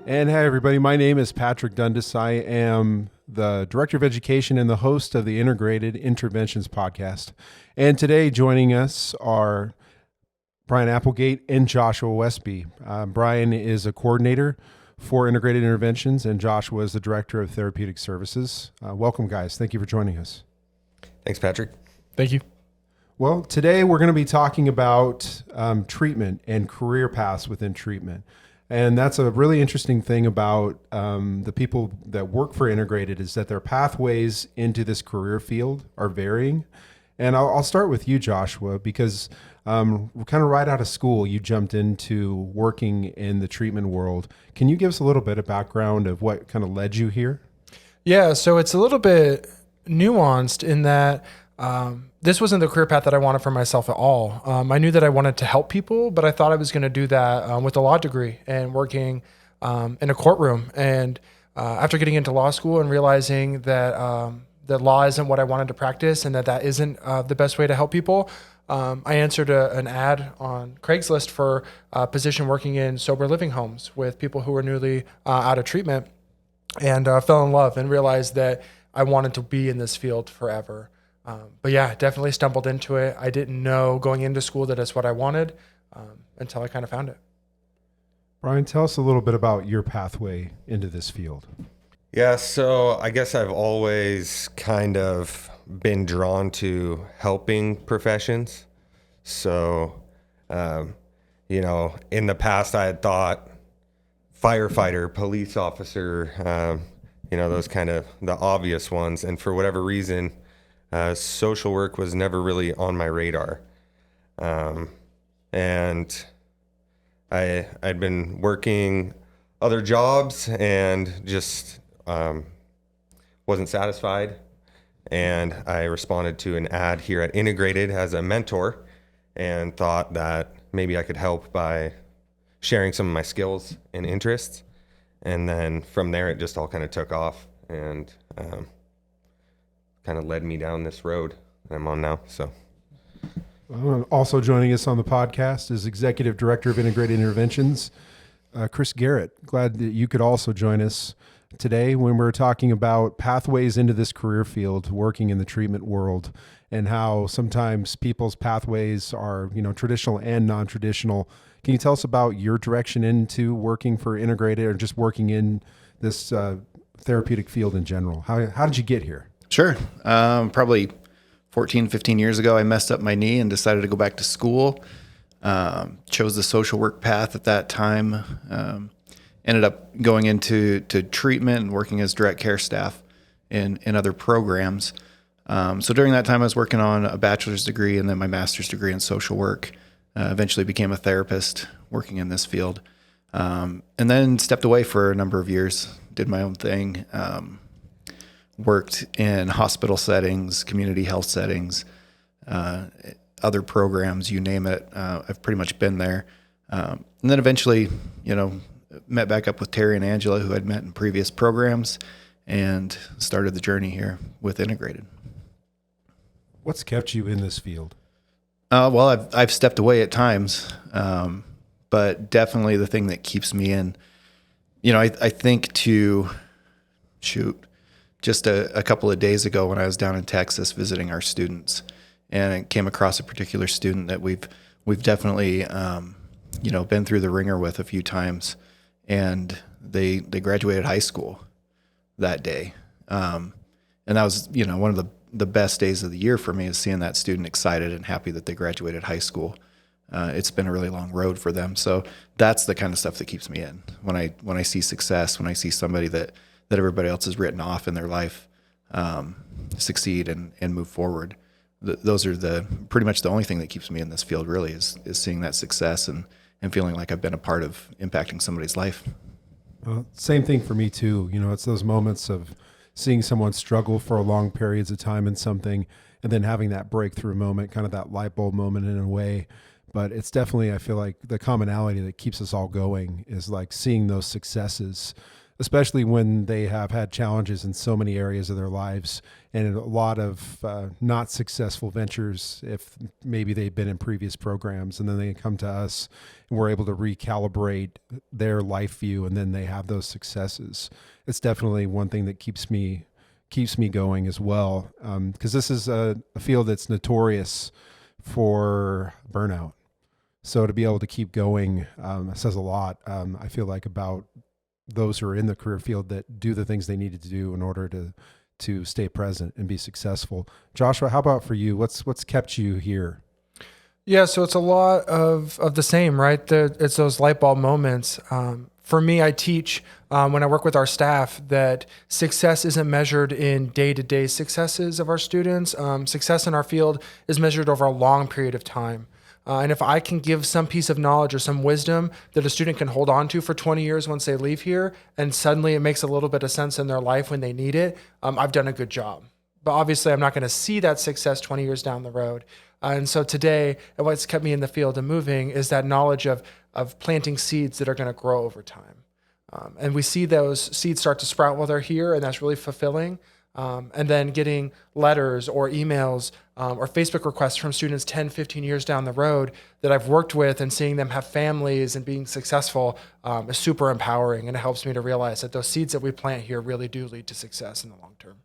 And hi, everybody. My name is Patrick Dundas. I am the Director of Education and the host of the Integrated Interventions podcast. And today joining us are Brian Applegate and Joshua Westby. Brian is a coordinator for Integrated Interventions, and Joshua is the Director of Therapeutic Services. Welcome, guys. Thank you for joining us. Thanks, Patrick. Thank you. Well, today we're going to be talking about treatment and career paths within treatment. And that's a really interesting thing about the people that work for Integrated is that their pathways into this career field are varying. And I'll start with you, Joshua, because kind of right out of school, you jumped into working in the treatment world. Can you give us a little bit of background of what kind of led you here? Yeah, so it's a little bit nuanced in that this wasn't the career path that I wanted for myself at all. I knew that I wanted to help people, but I thought I was going to do that with a law degree and working in a courtroom. And after getting into law school and realizing that that law isn't what I wanted to practice and that isn't the best way to help people, I answered an ad on Craigslist for a position working in sober living homes with people who were newly out of treatment, and fell in love and realized that I wanted to be in this field forever. But yeah, definitely stumbled into it. I didn't know going into school that it's what I wanted until I kind of found it. Brian, tell us a little bit about your pathway into this field. Yeah, so I guess I've always kind of been drawn to helping professions. So, in the past I had thought firefighter, police officer, those kind of the obvious ones. And for whatever reason, social work was never really on my radar. And I'd been working other jobs and just wasn't satisfied. And I responded to an ad here at Integrated as a mentor and thought that maybe I could help by sharing some of my skills and interests. And then from there, it just all kind of took off and kind of led me down this road that I'm on now. So, also joining us on the podcast is Executive Director of Integrated Interventions, Chris Garrett. Glad that you could also join us today when we're talking about pathways into this career field, working in the treatment world, and how sometimes people's pathways are, traditional and non-traditional. Can you tell us about your direction into working for Integrated or just working in this therapeutic field in general? How did you get here? Sure. Probably 14, 15 years ago, I messed up my knee and decided to go back to school. Chose the social work path at that time. Ended up going into treatment and working as direct care staff in other programs. So during that time, I was working on a bachelor's degree and then my master's degree in social work. Eventually became a therapist working in this field. And then stepped away for a number of years, did my own thing. Worked in hospital settings, community health settings, other programs, you name it. I've pretty much been there. And then eventually, met back up with Terry and Angela, who I'd met in previous programs, and started the journey here with Integrated. What's kept you in this field? Well, I've stepped away at times, but definitely the thing that keeps me in, I think just a couple of days ago when I was down in Texas visiting our students, and I came across a particular student that we've definitely been through the ringer with a few times, and they graduated high school that day, and that was one of the best days of the year for me is seeing that student excited and happy that they graduated high school. It's been a really long road for them, so that's the kind of stuff that keeps me in when I see success, when I see somebody that everybody else has written off in their life succeed and move forward. Those are pretty much the only thing that keeps me in this field, really, is seeing that success and feeling like I've been a part of impacting somebody's life. Same thing for me too. It's those moments of seeing someone struggle for long periods of time in something and then having that breakthrough moment, kind of that light bulb moment in a way. But it's definitely, I feel like the commonality that keeps us all going is like seeing those successes especially when they have had challenges in so many areas of their lives and in a lot of not successful ventures, if maybe they've been in previous programs, and then they come to us and we're able to recalibrate their life view, and then they have those successes. It's definitely one thing that keeps me going as well, because this is a field that's notorious for burnout. So to be able to keep going says a lot, I feel like, about those who are in the career field that do the things they need to do in order to stay present and be successful. Joshua, how about for you? What's kept you here? Yeah, so it's a lot of the same, right? It's those light bulb moments. For me, I teach when I work with our staff that success isn't measured in day-to-day successes of our students. Success in our field is measured over a long period of time. And if I can give some piece of knowledge or some wisdom that a student can hold on to for 20 years once they leave here, and suddenly it makes a little bit of sense in their life when they need it, I've done a good job. But obviously, I'm not going to see that success 20 years down the road. And so today, what's kept me in the field and moving is that knowledge of planting seeds that are going to grow over time. And we see those seeds start to sprout while they're here, and that's really fulfilling. And then getting letters or emails or Facebook requests from students 10, 15 years down the road that I've worked with, and seeing them have families and being successful is super empowering. And it helps me to realize that those seeds that we plant here really do lead to success in the long term.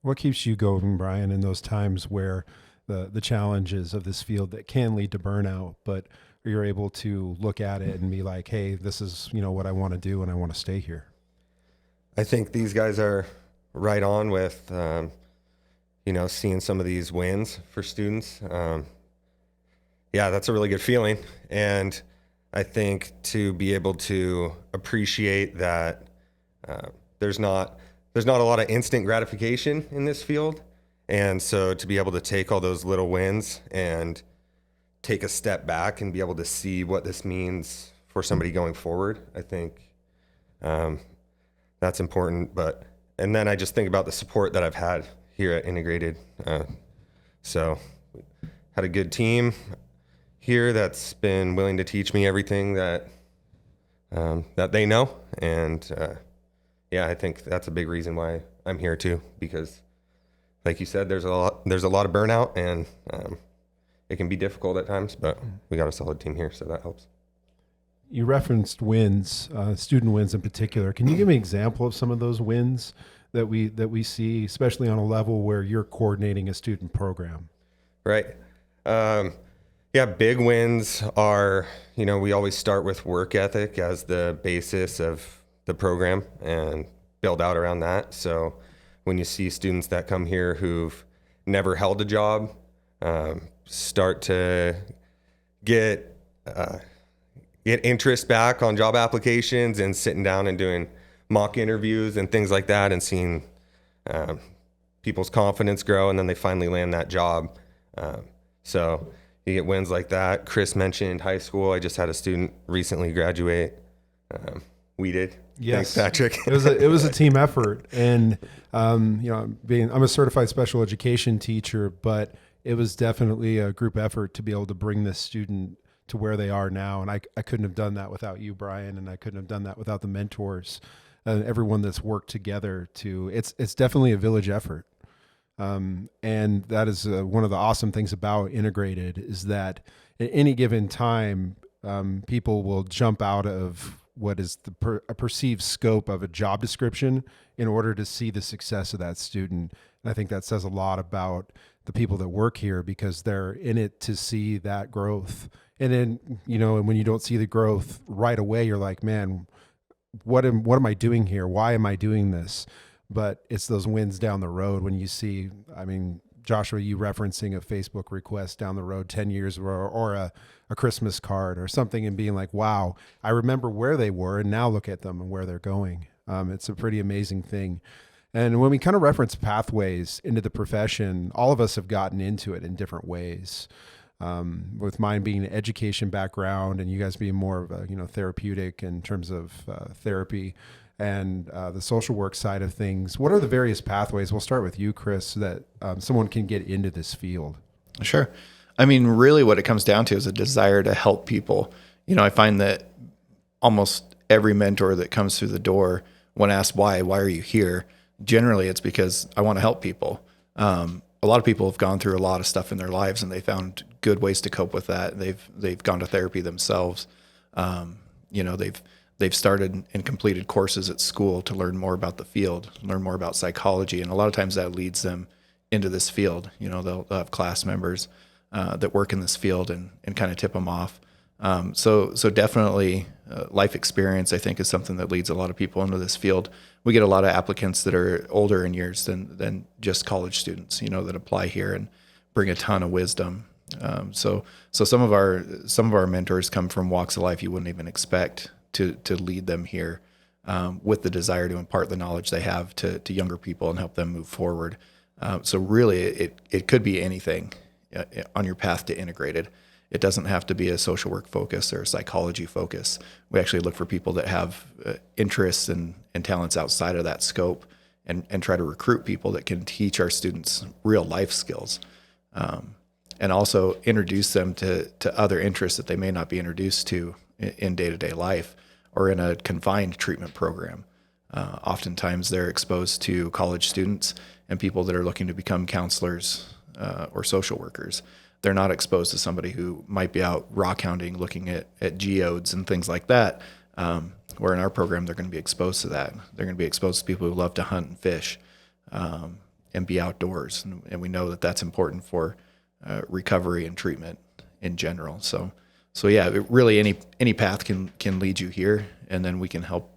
What keeps you going, Brian, in those times where the challenges of this field that can lead to burnout, but you're able to look at it and be like, hey, this is, what I want to do, and I want to stay here? I think these guys are right on with, seeing some of these wins for students. Yeah, that's a really good feeling. And I think to be able to appreciate that there's not a lot of instant gratification in this field. And so to be able to take all those little wins and take a step back and be able to see what this means for somebody going forward, I think that's important. And then I just think about the support that I've had here at Integrated. So had a good team here that's been willing to teach me everything that they know. And I think that's a big reason why I'm here too, because like you said, there's a lot of burnout, and it can be difficult at times, but we got a solid team here, so that helps. You referenced wins, student wins in particular. Can you give me an example of some of those wins that we see, especially on a level where you're coordinating a student program? Right. Big wins are, we always start with work ethic as the basis of the program and build out around that. So when you see students that come here who've never held a job, start to get interest back on job applications and sitting down and doing mock interviews and things like that, and seeing people's confidence grow, and then they finally land that job. So you get wins like that. Chris mentioned high school. I just had a student recently graduate. We did. Yes. Thanks, Patrick. It was a team effort, and I'm a certified special education teacher, but it was definitely a group effort to be able to bring this student to where they are now. And I couldn't have done that without you, Brian, and I couldn't have done that without the mentors and everyone that's worked together it's definitely a village effort. And that is one of the awesome things about Integrated, is that at any given time, people will jump out of what is a perceived scope of a job description in order to see the success of that student. And I think that says a lot about the people that work here, because they're in it to see that growth. And then, and when you don't see the growth right away, you're like, man, what am I doing here? Why am I doing this? But it's those wins down the road when you see, Joshua, you referencing a Facebook request down the road 10 years or a Christmas card or something, and being like, wow, I remember where they were, and now look at them and where they're going. It's a pretty amazing thing. And when we kind of reference pathways into the profession, all of us have gotten into it in different ways. With mine being an education background, and you guys being more of a, therapeutic in terms of therapy, and the social work side of things. What are the various pathways? We'll start with you, Chris, so that someone can get into this field. Sure. Really what it comes down to is a desire to help people. I find that almost every mentor that comes through the door when asked why are you here, generally it's because I want to help people. A lot of people have gone through a lot of stuff in their lives, and they found good ways to cope with that. They've gone to therapy themselves. They've started and completed courses at school to learn more about the field, learn more about psychology, and a lot of times that leads them into this field. They'll have class members that work in this field and kind of tip them off. So definitely life experience, I think, is something that leads a lot of people into this field. We get a lot of applicants that are older in years than just college students, that apply here and bring a ton of wisdom. So some of our mentors come from walks of life you wouldn't even expect to lead them here, with the desire to impart the knowledge they have to younger people and help them move forward. So really, it could be anything on your path to integrated. It doesn't have to be a social work focus or a psychology focus. We actually look for people that have interests and talents outside of that scope, and try to recruit people that can teach our students real life skills, and also introduce them to other interests that they may not be introduced to in day-to-day life or in a confined treatment program. Oftentimes they're exposed to college students and people that are looking to become counselors or social workers. They're not exposed to somebody who might be out rock hounding, looking at geodes and things like that, where in our program they're going to be exposed to that. They're going to be exposed to people who love to hunt and fish, and be outdoors. And we know that that's important for recovery and treatment in general. So yeah, really any path can lead you here, and then we can help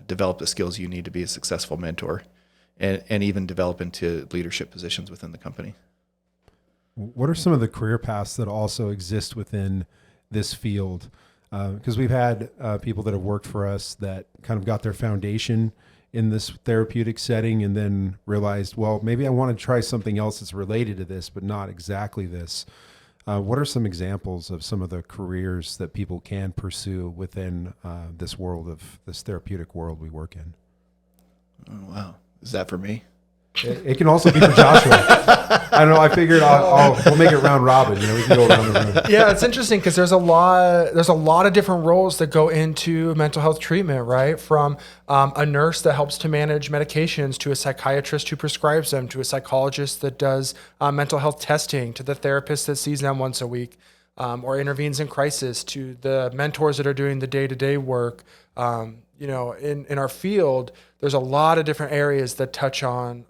develop the skills you need to be a successful mentor, and even develop into leadership positions within the company. What are some of the career paths that also exist within this field? Because we've had people that have worked for us that kind of got their foundation in this therapeutic setting and then realized, well, maybe I want to try something else that's related to this, but not exactly this. What are some examples of some of the careers that people can pursue within this therapeutic world we work in? Oh, wow. Is that for me? It can also be for Joshua. I don't know. I figured we'll make it round robin. We can go around the room. Yeah, it's interesting because there's a lot of different roles that go into mental health treatment, right? From a nurse that helps to manage medications, to a psychiatrist who prescribes them, to a psychologist that does mental health testing, to the therapist that sees them once a week, or intervenes in crisis, to the mentors that are doing the day-to-day work. In our field, there's a lot of different areas that touch on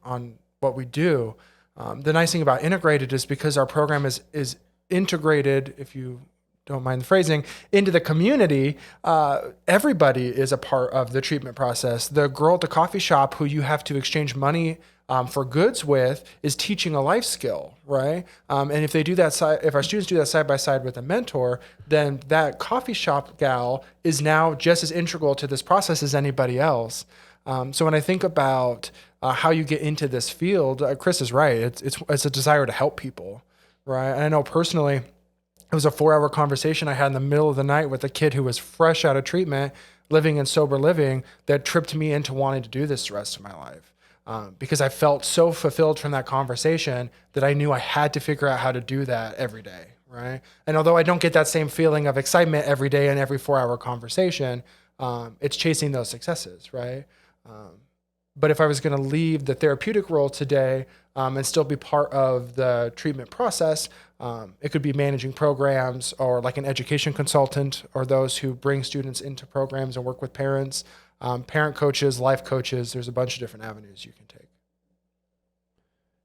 what we do. The nice thing about integrated is because our program is integrated, if you don't mind the phrasing, into the community, everybody is a part of the treatment process. The girl at the coffee shop who you have to exchange money for goods with is teaching a life skill, right? And if they do that if our students do that side by side with a mentor, then that coffee shop gal is now just as integral to this process as anybody else. So when I think about how you get into this field, Chris is right. It's a desire to help people, right? And I know personally, it was a 4-hour conversation I had in the middle of the night with a kid who was fresh out of treatment, living in sober living, that tripped me into wanting to do this the rest of my life. Because I felt so fulfilled from that conversation that I knew I had to figure out how to do that every day, right? And although I don't get that same feeling of excitement every day in every 4-hour conversation, it's chasing those successes, right? But if I was going to leave the therapeutic role today and still be part of the treatment process, it could be managing programs or like an education consultant, or those who bring students into programs and work with parents, parent coaches, life coaches. There's a bunch of different avenues you can take.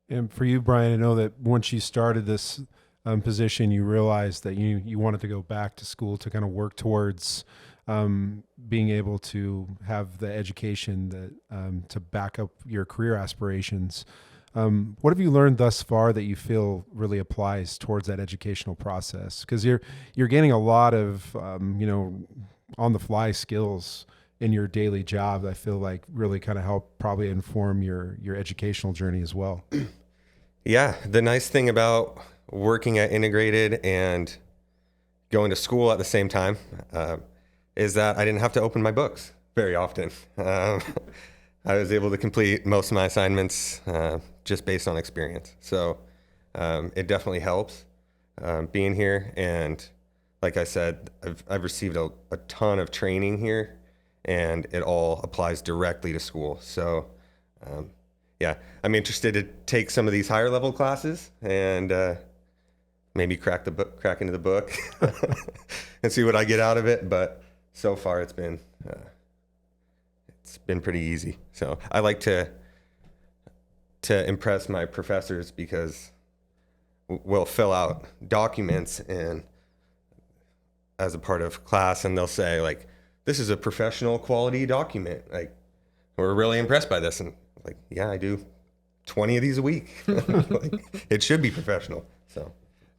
And for you, Brian, I know that once you started this position, you realized that you wanted to go back to school to kind of work towards being able to have the education that to back up your career aspirations. What have you learned thus far that you feel really applies towards that educational process? Because you're gaining a lot of on the fly skills in your daily job. I feel like really kind of help probably inform your educational journey as well. Yeah, the nice thing about working at Integrated and going to school at the same time is that I didn't have to open my books very often. I was able to complete most of my assignments just based on experience. So it definitely helps being here. And like I said, I've received a ton of training here, and it all applies directly to school. So, yeah, I'm interested to take some of these higher level classes and maybe crack into the book and see what I get out of it. But so far, it's been pretty easy. So I like to impress my professors because we'll fill out documents and as a part of class, and they'll say like, "This is a professional quality document. Like, we're really impressed by this." And like, yeah, I do 20 of these a week. Like, it should be professional. So.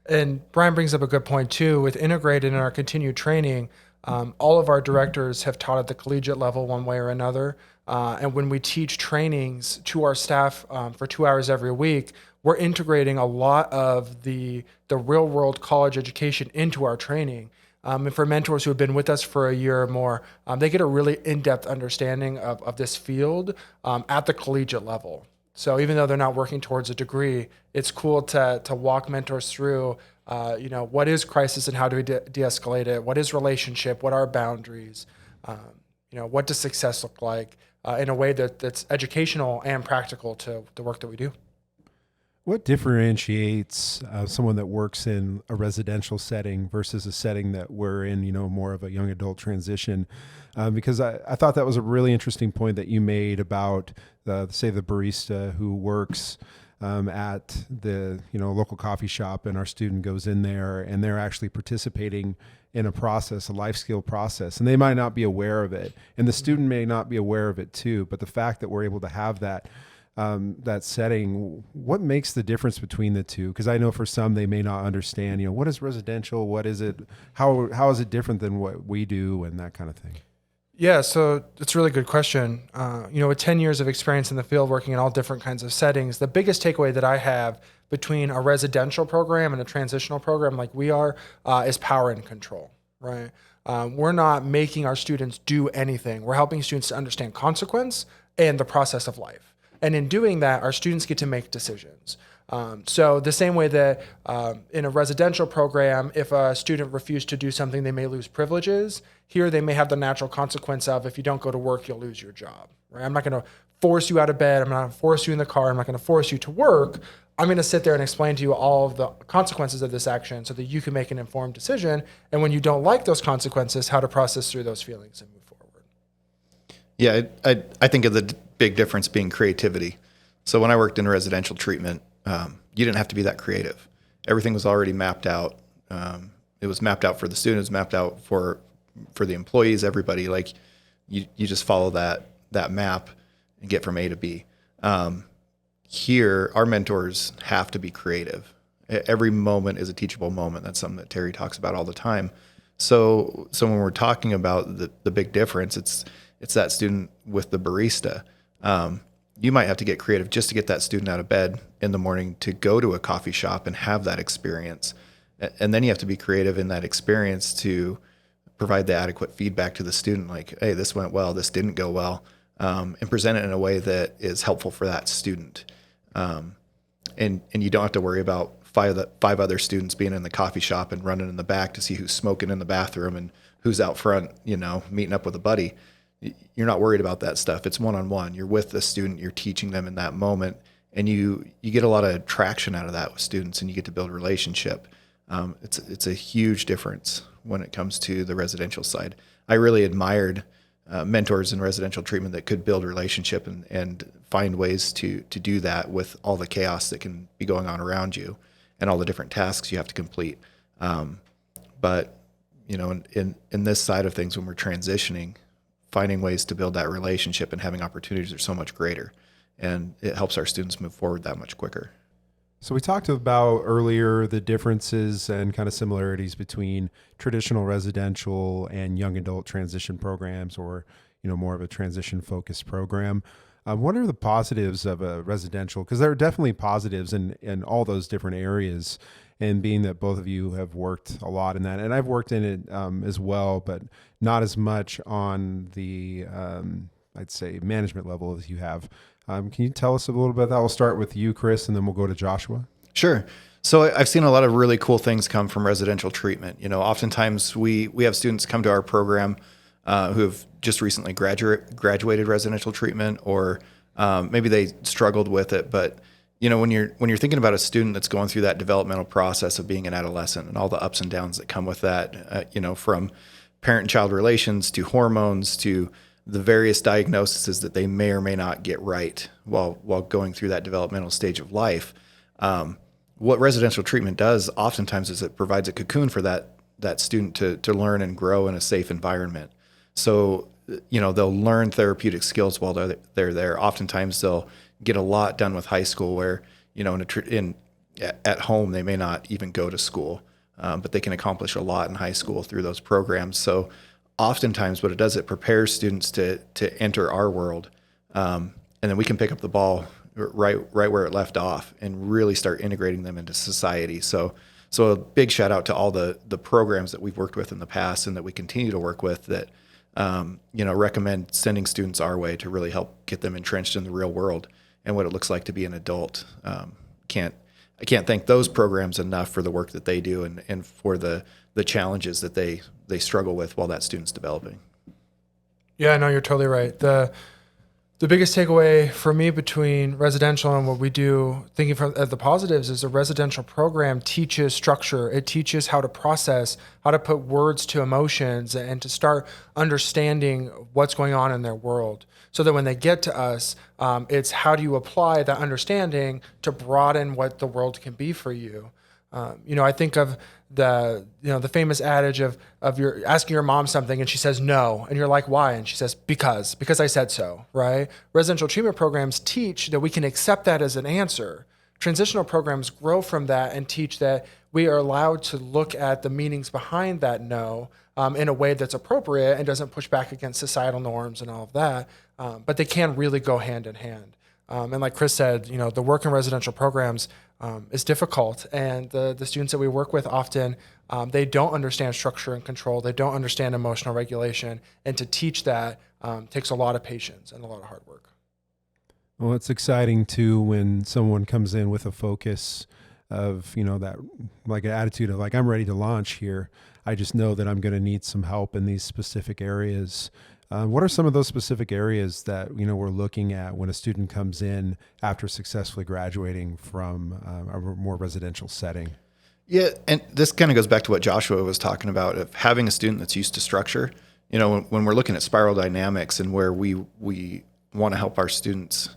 And Brian brings up a good point too. With integrated in our continued training, all of our directors have taught at the collegiate level one way or another. And when we teach trainings to our staff for 2 hours every week, we're integrating a lot of the real world college education into our training. And for mentors who have been with us for a year or more, they get a really in-depth understanding of this field at the collegiate level. So even though they're not working towards a degree, it's cool to walk mentors through, what is crisis and how do we de-escalate it? What is relationship? What are boundaries? What does success look like in a way that's educational and practical to the work that we do? What differentiates someone that works in a residential setting versus a setting that we're in, more of a young adult transition? Because I thought that was a really interesting point that you made about, say, the barista who works at the local coffee shop, and our student goes in there and they're actually participating in a process, a life skill process, and they might not be aware of it, and the student may not be aware of it too. But the fact that we're able to have that setting, what makes the difference between the two? Because I know for some they may not understand, what is residential, what is it, how is it different than what we do, and that kind of thing. Yeah, so it's a really good question. With 10 years of experience in the field working in all different kinds of settings, the biggest takeaway that I have between a residential program and a transitional program like we are is power and control, right? We're not making our students do anything. We're helping students to understand consequence and the process of life. And in doing that, our students get to make decisions. So the same way that in a residential program, if a student refused to do something, they may lose privileges. Here, they may have the natural consequence of, if you don't go to work, you'll lose your job. Right? I'm not going to force you out of bed. I'm not going to force you in the car. I'm not going to force you to work. I'm going to sit there and explain to you all of the consequences of this action so that you can make an informed decision. And when you don't like those consequences, how to process through those feelings and move forward. Yeah, I think of the big difference being creativity. So when I worked in residential treatment, you didn't have to be that creative. Everything was already mapped out. It was mapped out for the students, mapped out for the employees, everybody. Like you just follow that map and get from A to B. Here, our mentors have to be creative. Every moment is a teachable moment. That's something that Terry talks about all the time. So when we're talking about the big difference, it's that student with the barista. You might have to get creative just to get that student out of bed in the morning to go to a coffee shop and have that experience. And then you have to be creative in that experience to provide the adequate feedback to the student, like, hey, this went well, this didn't go well, and present it in a way that is helpful for that student. And you don't have to worry about five other students being in the coffee shop and running in the back to see who's smoking in the bathroom and who's out front, meeting up with a buddy. You're not worried about that stuff. It's one-on-one. You're with the student, you're teaching them in that moment, and you get a lot of traction out of that with students, and you get to build a relationship. It's a huge difference when it comes to the residential side. I really admired mentors in residential treatment that could build relationship and find ways to do that with all the chaos that can be going on around you and all the different tasks you have to complete. But in this side of things, when we're transitioning, finding ways to build that relationship and having opportunities are so much greater, and it helps our students move forward that much quicker. So we talked about earlier the differences and kind of similarities between traditional residential and young adult transition programs, or more of a transition focused program. What are the positives of a residential? Because there are definitely positives in all those different areas. And being that both of you have worked a lot in that, and I've worked in it as well, but not as much on the, I'd say, management level as you have. Can you tell us a little bit about that? We'll start with you, Chris, and then we'll go to Joshua. Sure. So I've seen a lot of really cool things come from residential treatment. Oftentimes we have students come to our program who have just recently graduated residential treatment, or maybe they struggled with it. But when you're thinking about a student that's going through that developmental process of being an adolescent and all the ups and downs that come with that, from parent and child relations to hormones to the various diagnoses that they may or may not get right while going through that developmental stage of life. What residential treatment does oftentimes is it provides a cocoon for that student to learn and grow in a safe environment. So, they'll learn therapeutic skills while they're there. Oftentimes they'll get a lot done with high school where, at home, they may not even go to school, but they can accomplish a lot in high school through those programs. So oftentimes what it does, it prepares students to enter our world. And then we can pick up the ball right where it left off and really start integrating them into society. So a big shout out to all the programs that we've worked with in the past and that we continue to work with that, recommend sending students our way to really help get them entrenched in the real world and what it looks like to be an adult. I can't thank those programs enough for the work that they do and for the challenges that they struggle with while that student's developing. Yeah, no, you're totally right. The biggest takeaway for me between residential and what we do, thinking from the positives, is a residential program teaches structure. It teaches how to process, how to put words to emotions, and to start understanding what's going on in their world. So that when they get to us, it's how do you apply that understanding to broaden what the world can be for you. I think of the famous adage of you're asking your mom something and she says no, and you're like, why? And she says, because I said so, right? Residential treatment programs teach that we can accept that as an answer. Transitional programs grow from that and teach that we are allowed to look at the meanings behind that no in a way that's appropriate and doesn't push back against societal norms and all of that. But they can really go hand in hand. And like Chris said, the work in residential programs is difficult, and the students that we work with often, they don't understand structure and control. They don't understand emotional regulation, and to teach that takes a lot of patience and a lot of hard work. Well, it's exciting too when someone comes in with a focus of, that like an attitude of like, I'm ready to launch here. I just know that I'm going to need some help in these specific areas. What are some of those specific areas that, we're looking at when a student comes in after successfully graduating from a more residential setting? Yeah, and this kind of goes back to what Joshua was talking about of having a student that's used to structure. When we're looking at spiral dynamics and where we want to help our students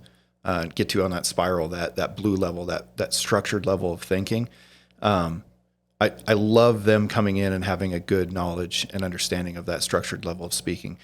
get to on that spiral, that blue level, that structured level of thinking, I love them coming in and having a good knowledge and understanding of that structured level of speaking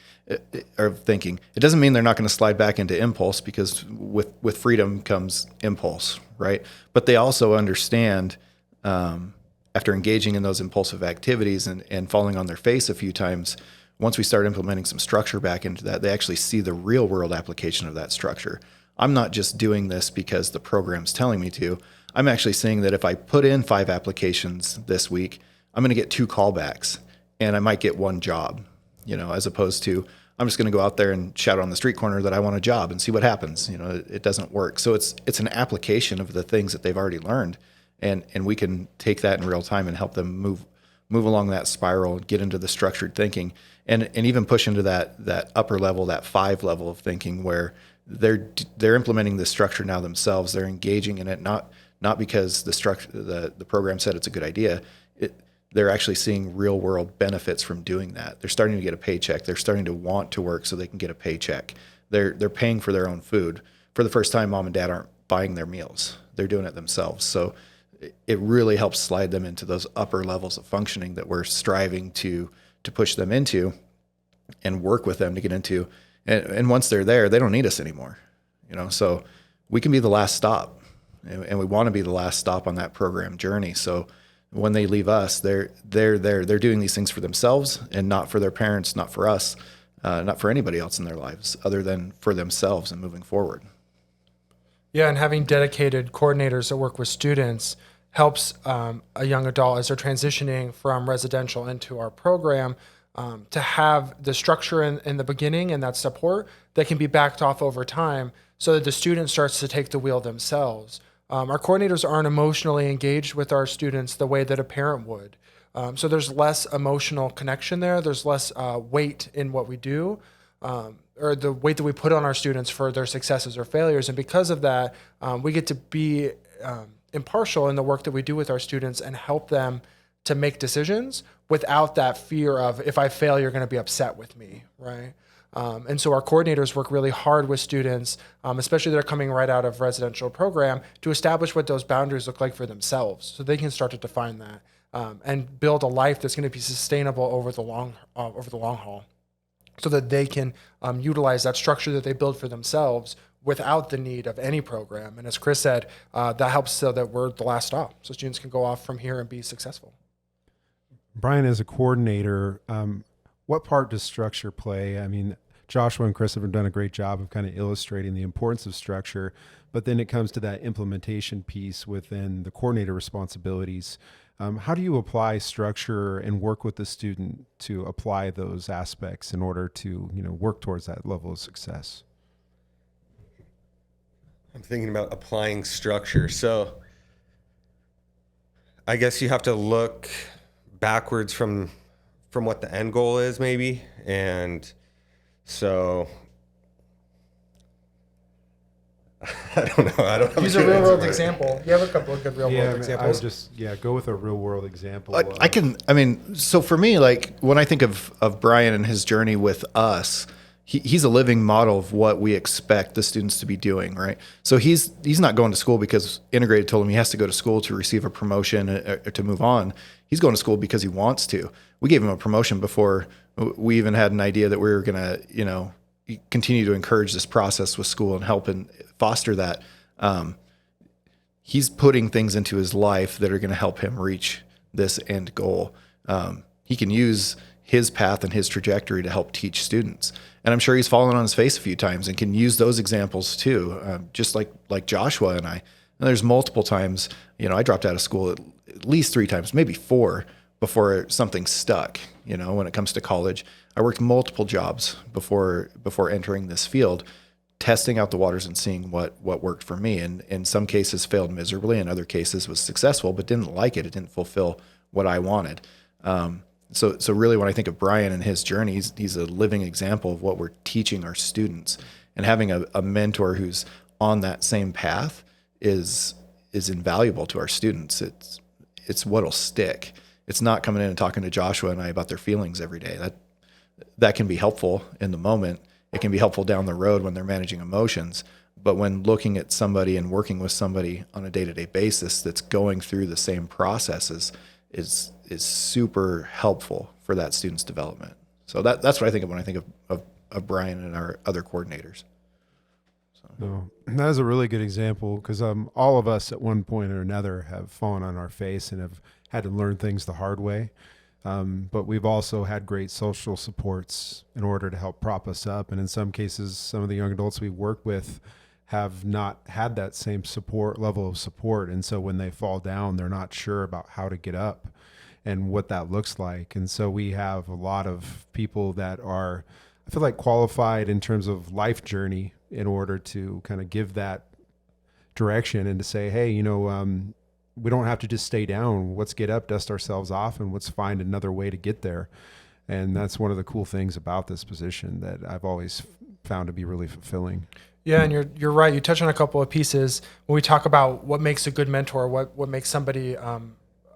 or thinking. It doesn't mean they're not going to slide back into impulse, because with freedom comes impulse, right? But they also understand after engaging in those impulsive activities and falling on their face a few times, once we start implementing some structure back into that, they actually see the real world application of that structure. I'm not just doing this because the program's telling me to. I'm actually seeing that if I put in 5 applications this week, I'm going to get 2 callbacks and I might get 1 job, as opposed to I'm just going to go out there and shout on the street corner that I want a job and see what happens. It doesn't work. So it's an application of the things that they've already learned, and we can take that in real time and help them move along that spiral, get into the structured thinking, and even push into that upper level, that 5 level of thinking where they're implementing the structure now themselves. They're engaging in it, not because the program said it's a good idea. They're actually seeing real world benefits from doing that. They're starting to get a paycheck. They're starting to want to work so they can get a paycheck. They're paying for their own food. For the first time, mom and dad aren't buying their meals. They're doing it themselves. So it really helps slide them into those upper levels of functioning that we're striving to push them into and work with them to get into. And once they're there, they don't need us anymore. So we can be the last stop. And we want to be the last stop on that program journey. So when they leave us, they're doing these things for themselves and not for their parents, not for us, not for anybody else in their lives other than for themselves and moving forward. Yeah, and having dedicated coordinators that work with students helps a young adult as they're transitioning from residential into our program to have the structure in the beginning and that support that can be backed off over time so that the student starts to take the wheel themselves. Our coordinators aren't emotionally engaged with our students the way that a parent would. So there's less emotional connection there. There's less weight in what we do, or the weight that we put on our students for their successes or failures. And because of that, we get to be impartial in the work that we do with our students and help them to make decisions without that fear of, if I fail, you're going to be upset with me, right? And so our coordinators work really hard with students, especially that are coming right out of residential program, to establish what those boundaries look like for themselves, so they can start to define that and build a life that's going to be sustainable over the long haul, so that they can utilize that structure that they build for themselves without the need of any program. And as Chris said, that helps so that we're the last stop, so students can go off from here and be successful. Brian, as a coordinator, what part does structure play? I mean, Joshua and Chris have done a great job of kind of illustrating the importance of structure, but then it comes to that implementation piece within the coordinator responsibilities. How do you apply structure and work with the student to apply those aspects in order to, work towards that level of success? I'm thinking about applying structure. So I guess you have to look backwards from what the end goal is, maybe. And so I don't know. I don't have Use a a good real answer world for it. example. You have a couple of good real world examples. Go with a real world example. So for me, like when I think of Brian and his journey with us, he's a living model of what we expect the students to be doing, right? So he's not going to school because Integrated told him he has to go to school to receive a promotion or to move on. He's going to school because he wants to. We gave him a promotion before we even had an idea that we were going to, continue to encourage this process with school and help and foster that. He's putting things into his life that are going to help him reach this end goal. He can use his path and his trajectory to help teach students. And I'm sure he's fallen on his face a few times and can use those examples too, just like Joshua and I. And there's multiple times, I dropped out of school at least 3 times, maybe 4, before something stuck. When it comes to college, I worked multiple jobs before entering this field, testing out the waters and seeing what worked for me. And in some cases failed miserably, in other cases was successful, but didn't like it. It didn't fulfill what I wanted. So really, when I think of Brian and his journey, he's a living example of what we're teaching our students. And having a mentor who's on that same path is invaluable to our students. It's what'll stick. It's not coming in and talking to Joshua and I about their feelings every day. That can be helpful in the moment. It can be helpful down the road when they're managing emotions. But when looking at somebody and working with somebody on a day-to-day basis that's going through the same processes is super helpful for that student's development. So that's what I think of when I think of Brian and our other coordinators. No, that is a really good example, because all of us at one point or another have fallen on our face and have had to learn things the hard way. But we've also had great social supports in order to help prop us up. And in some cases, some of the young adults we work with have not had that same level of support. And so when they fall down, they're not sure about how to get up and what that looks like. And so we have a lot of people that are, I feel like, qualified in terms of life journey in order to kind of give that direction and to say, hey, we don't have to just stay down. Let's get up, dust ourselves off, and let's find another way to get there. And that's one of the cool things about this position that I've always found to be really fulfilling. Yeah, and you're right. You touch on a couple of pieces when we talk about what makes a good mentor, what makes somebody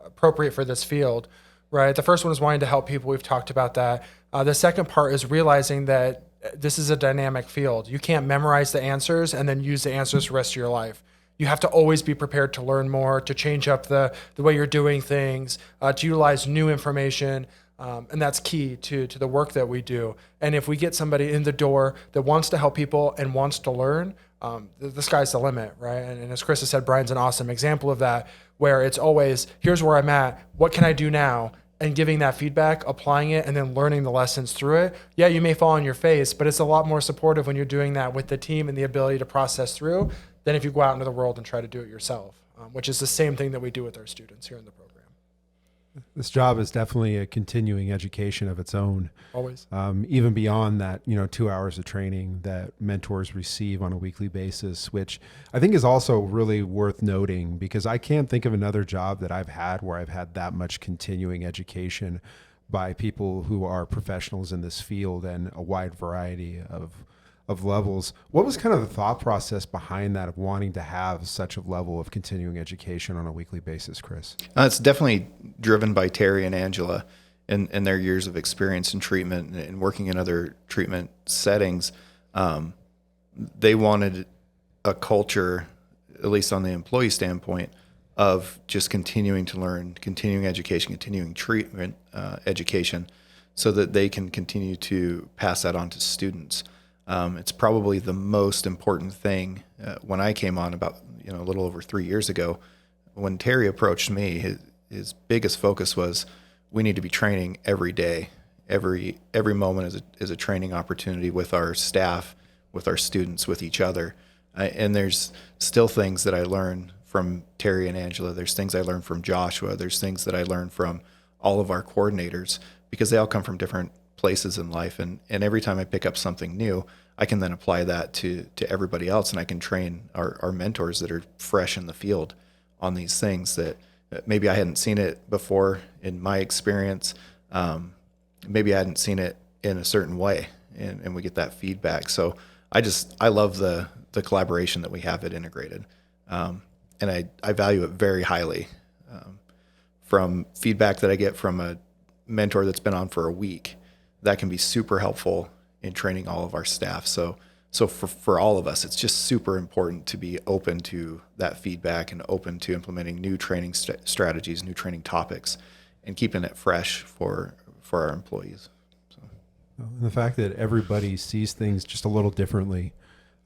appropriate for this field, right? The first one is wanting to help people. We've talked about that. The second part is realizing that this is a dynamic field. You can't memorize the answers and then use the answers the rest of your life. You have to always be prepared to learn more, to change up the way you're doing things, to utilize new information. And that's key to the work that we do. And if we get somebody in the door that wants to help people and wants to learn, the sky's the limit, right? And as Chris has said, Brian's an awesome example of that, where it's always, here's where I'm at, what can I do now? And giving that feedback, applying it, and then learning the lessons through it. Yeah, you may fall on your face, but it's a lot more supportive when you're doing that with the team and the ability to process through than if you go out into the world and try to do it yourself, which is the same thing that we do with our students here in the program. This job is definitely a continuing education of its own. Always. Even beyond that, 2 hours of training that mentors receive on a weekly basis, which I think is also really worth noting, because I can't think of another job that I've had where I've had that much continuing education by people who are professionals in this field and a wide variety of levels. What was kind of the thought process behind that, of wanting to have such a level of continuing education on a weekly basis, Chris? It's definitely driven by Terry and Angela and their years of experience in treatment and working in other treatment settings. They wanted a culture, at least on the employee standpoint, of just continuing to learn, continuing education, continuing treatment education, so that they can continue to pass that on to students. It's probably the most important thing. When I came on about a little over 3 years ago, when Terry approached me, his biggest focus was, we need to be training every day. Every moment is a training opportunity with our staff, with our students, with each other. And there's still things that I learn from Terry and Angela. There's things I learned from Joshua. There's things that I learned from all of our coordinators, because they all come from different places in life. And every time I pick up something new, I can then apply that to everybody else, and I can train our mentors that are fresh in the field on these things that maybe I hadn't seen it before in my experience. Maybe I hadn't seen it in a certain way, and we get that feedback. So I love the collaboration that we have at Integrated. And I value it very highly. From feedback that I get from a mentor that's been on for a week, that can be super helpful in training all of our staff. So for all of us, it's just super important to be open to that feedback and open to implementing new training strategies, new training topics, and keeping it fresh for our employees. So. And the fact that everybody sees things just a little differently,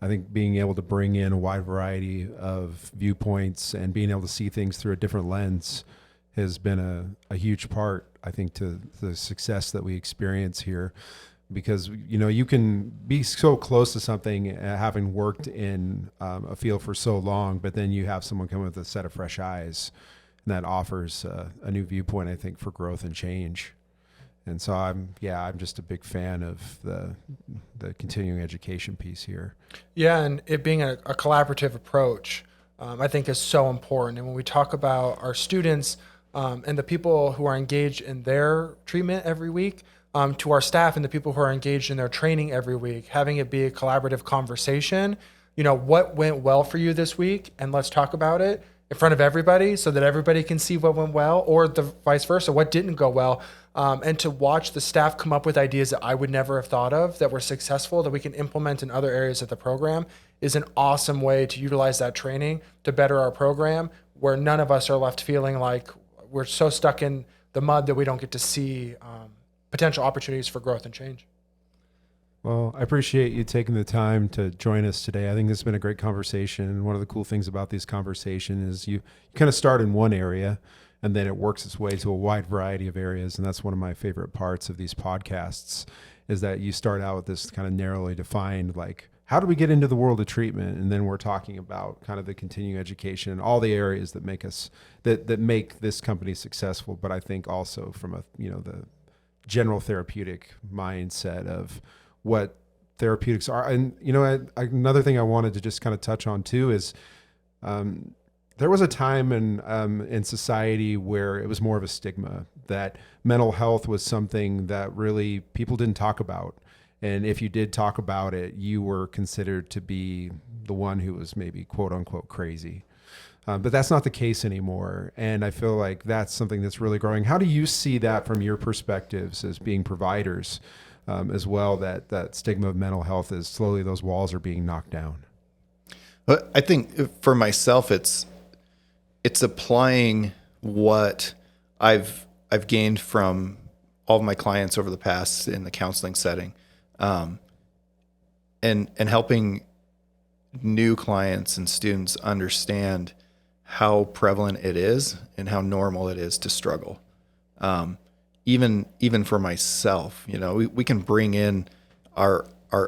I think being able to bring in a wide variety of viewpoints and being able to see things through a different lens has been a huge part, I think, to the success that we experience here. Because, you can be so close to something, having worked in a field for so long, but then you have someone come with a set of fresh eyes, and that offers a new viewpoint, I think, for growth and change. And so I'm just a big fan of the continuing education piece here. Yeah, and it being a collaborative approach, I think is so important. And when we talk about our students and the people who are engaged in their treatment every week, to our staff and the people who are engaged in their training every week, having it be a collaborative conversation, what went well for you this week, and let's talk about it in front of everybody so that everybody can see what went well, or the vice versa, what didn't go well. And to watch the staff come up with ideas that I would never have thought of, that were successful, that we can implement in other areas of the program, is an awesome way to utilize that training to better our program, where none of us are left feeling like we're so stuck in the mud that we don't get to see potential opportunities for growth and change. Well, I appreciate you taking the time to join us today. I think this has been a great conversation. And one of the cool things about these conversations is you kind of start in one area, and then it works its way to a wide variety of areas. And that's one of my favorite parts of these podcasts, is that you start out with this kind of narrowly defined, like, how do we get into the world of treatment? And then we're talking about kind of the continuing education and all the areas that make us, that make this company successful. But I think also from the general therapeutic mindset of what therapeutics are. And, another thing I wanted to just kind of touch on too is, there was a time in society where it was more of a stigma, that mental health was something that really people didn't talk about. And if you did talk about it, you were considered to be the one who was maybe quote unquote crazy. But that's not the case anymore. And I feel like that's something that's really growing. How do you see that from your perspectives as being providers as well, that stigma of mental health is slowly, those walls are being knocked down? But I think for myself, it's applying what I've gained from all of my clients over the past in the counseling setting, and helping new clients and students understand how prevalent it is and how normal it is to struggle. Even for myself, we can bring in our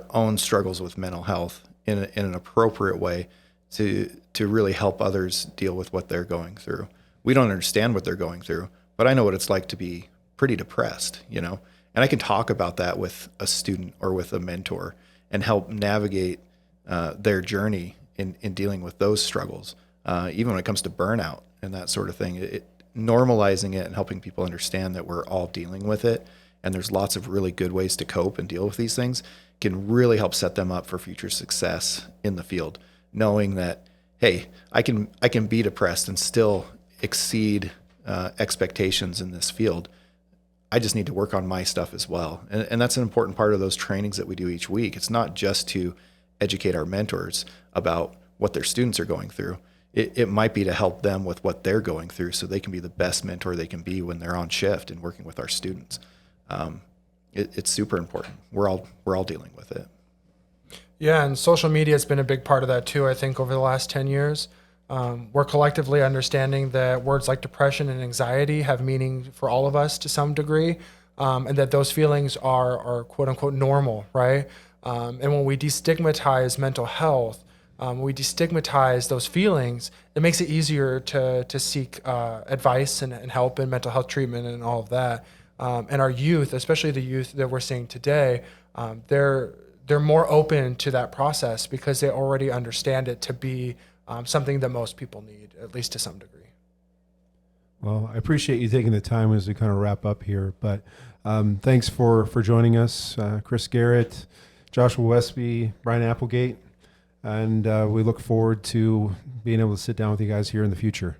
own struggles with mental health in an appropriate way to really help others deal with what they're going through. We don't understand what they're going through, but I know what it's like to be pretty depressed, you know, and I can talk about that with a student or with a mentor and help navigate their journey in dealing with those struggles, even when it comes to burnout and that sort of thing. Normalizing it and helping people understand that we're all dealing with it, and there's lots of really good ways to cope and deal with these things, can really help set them up for future success in the field, knowing that, hey, I can be depressed and still exceed expectations in this field. I just need to work on my stuff as well. And that's an important part of those trainings that we do each week. It's not just to educate our mentors about what their students are going through. It might be to help them with what they're going through so they can be the best mentor they can be when they're on shift and working with our students. It's super important. We're all dealing with it. Yeah, and social media has been a big part of that too, I think, over the last 10 years. We're collectively understanding that words like depression and anxiety have meaning for all of us to some degree, and that those feelings are quote unquote normal, right? And when we destigmatize mental health, when we destigmatize those feelings, it makes it easier to seek advice and help in mental health treatment and all of that. And our youth, especially the youth that we're seeing today, they're more open to that process because they already understand it to be something that most people need, at least to some degree. Well, I appreciate you taking the time as we kind of wrap up here, but thanks for joining us, Chris Garrett, Joshua Westby, Brian Applegate, and we look forward to being able to sit down with you guys here in the future.